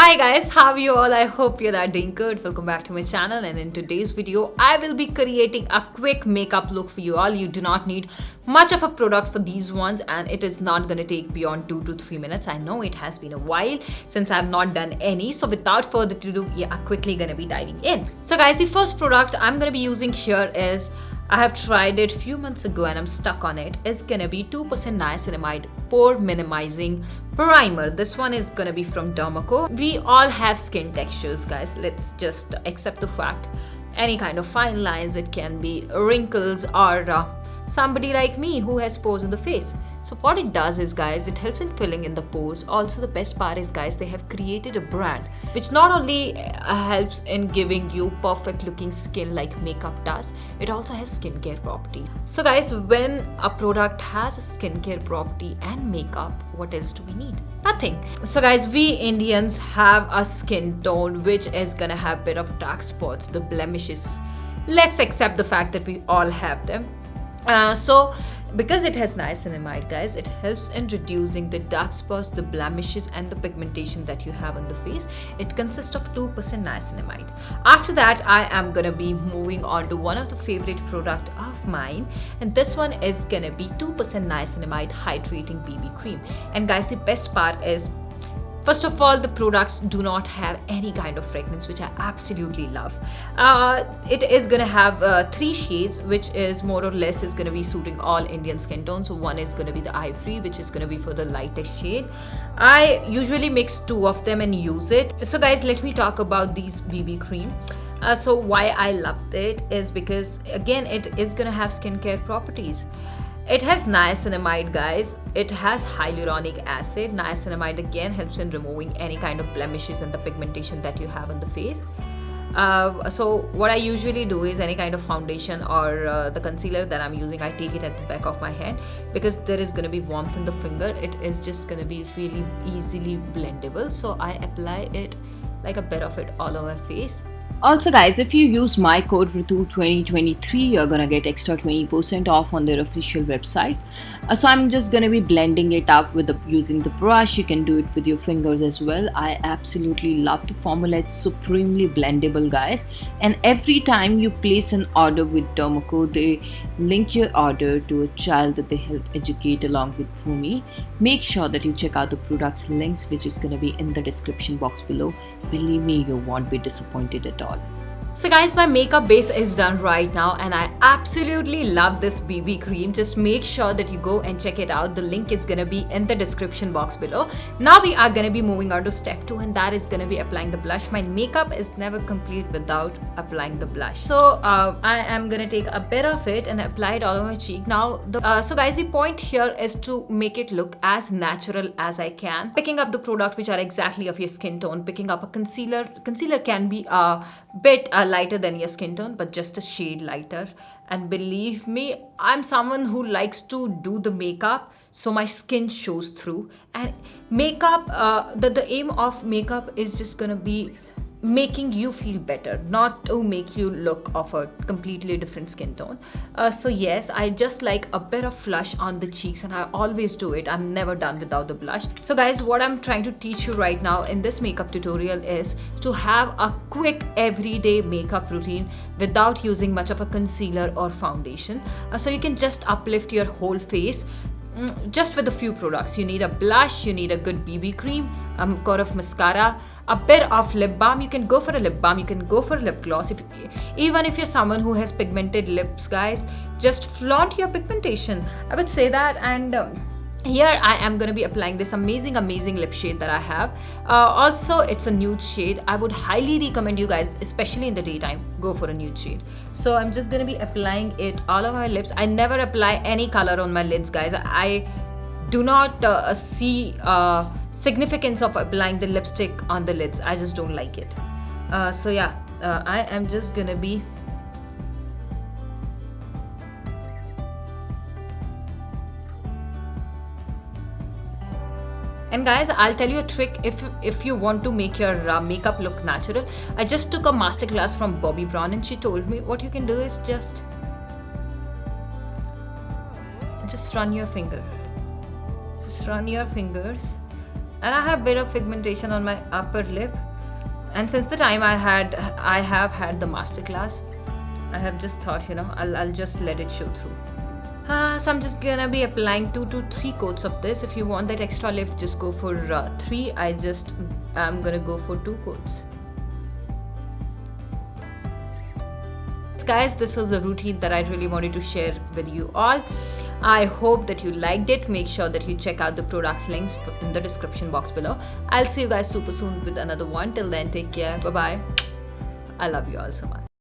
Hi guys, how are you all? I hope you're doing good. Welcome back to my channel, and in today's video I will be creating a quick makeup look for you all. You do not need much of a product for these ones, and it is not gonna take beyond 2 to 3 minutes. I know it has been a while since I've not done any, so without further ado, I'm quickly gonna be diving in. So guys, the first product I'm gonna be using here is, I have tried it a few months ago and I'm stuck on it. It's gonna be 2% niacinamide pore minimizing primer. This one is gonna be from Dermaco. We all have skin textures, guys. Let's just accept the fact. Any kind of fine lines, it can be wrinkles, or somebody like me who has pores on the face. So what it does is, guys, it helps in filling in the pores. Also, the best part is, guys, they have created a brand which not only helps in giving you perfect looking skin like makeup does, it also has skincare properties. So guys, when a product has a skincare property and makeup, what else do we need? Nothing. So guys, we Indians have a skin tone which is gonna have a bit of dark spots, the blemishes. Let's accept the fact that we all have them. So because it has niacinamide, guys, it helps in reducing the dark spots, the blemishes and the pigmentation that you have on the face. It consists of 2% niacinamide. After that, I am gonna be moving on to one of the favorite product of mine, and this one is gonna be 2% Niacinamide Hydrating BB Cream. And guys, the best part is, first of all, the products do not have any kind of fragrance, which I absolutely love. It is gonna have 3 shades, which is more or less is gonna be suiting all Indian skin tones. So one is gonna be the ivory, which is gonna be for the lightest shade. I usually mix 2 of them and use it. So guys, let me talk about these BB cream. So why I loved it is because, again, it is gonna have skincare properties. It has niacinamide, guys. It has hyaluronic acid. Niacinamide again helps in removing any kind of blemishes and the pigmentation that you have on the face. So what I usually do is, any kind of foundation or the concealer that I'm using, I take it at the back of my hand, because there is going to be warmth in the finger. It is just going to be really easily blendable. So I apply it like a bit of it all over my face. Also guys, if you use my code RITU2023, you're gonna get extra 20% off on their official website. So I'm just gonna be blending it up with using the brush. You can do it with your fingers as well. I absolutely love the formula. It's supremely blendable, guys. And every time you place an order with Dermaco, they link your order to a child that they help educate along with Bhumi. Make sure that you check out the products links, which is gonna be in the description box below. Believe me, you won't be disappointed at all. So guys, my makeup base is done right now, and I absolutely love this BB cream. Just make sure that you go and check it out. The link is gonna be in the description box below. Now we are gonna be moving on to step 2, and that is gonna be applying the blush. My makeup is never complete without applying the blush. So I am gonna take a bit of it and apply it all over my cheek. Now, so guys, the point here is to make it look as natural as I can. Picking up the product which are exactly of your skin tone. Picking up a concealer. Concealer can be a bit lighter than your skin tone, but just a shade lighter. And believe me, I'm someone who likes to do the makeup so my skin shows through. And makeup, the aim of makeup is just gonna be making you feel better, not to make you look of a completely different skin tone. So yes, I just like a bit of flush on the cheeks, and I always do it. I'm never done without the blush. So guys, what I'm trying to teach you right now in this makeup tutorial is to have a quick everyday makeup routine without using much of a concealer or foundation. So you can just uplift your whole face just with a few products. You need a blush, you need a good BB cream, a core of mascara, a bit of lip balm. You can go for a lip balm, you can go for a lip gloss. Even if you're someone who has pigmented lips, guys, just flaunt your pigmentation, I would say that. And here I am going to be applying this amazing lip shade that I have. Also, it's a nude shade. I would highly recommend you guys, especially in the daytime, go for a nude shade. So I'm just going to be applying it all over my lips. I never apply any color on my lids, guys. I do not see significance of applying the lipstick on the lids. I just don't like it. So yeah, I am just gonna be And guys, I'll tell you a trick if you want to make your makeup look natural. I just took a masterclass from Bobbi Brown, and she told me what you can do is just run your finger. Just run your fingers and I have a bit of pigmentation on my upper lip. And since the time I have had the masterclass, I have just thought, I'll just let it show through. So I'm just gonna be applying 2 to 3 coats of this. If you want that extra lift, just go for 3. I'm gonna go for 2 coats. Guys, this was a routine that I really wanted to share with you all. I hope that you liked it. Make sure that you check out the products links in the description box below. I'll see you guys super soon with another one. Till then, take care. Bye bye. I love you all so much.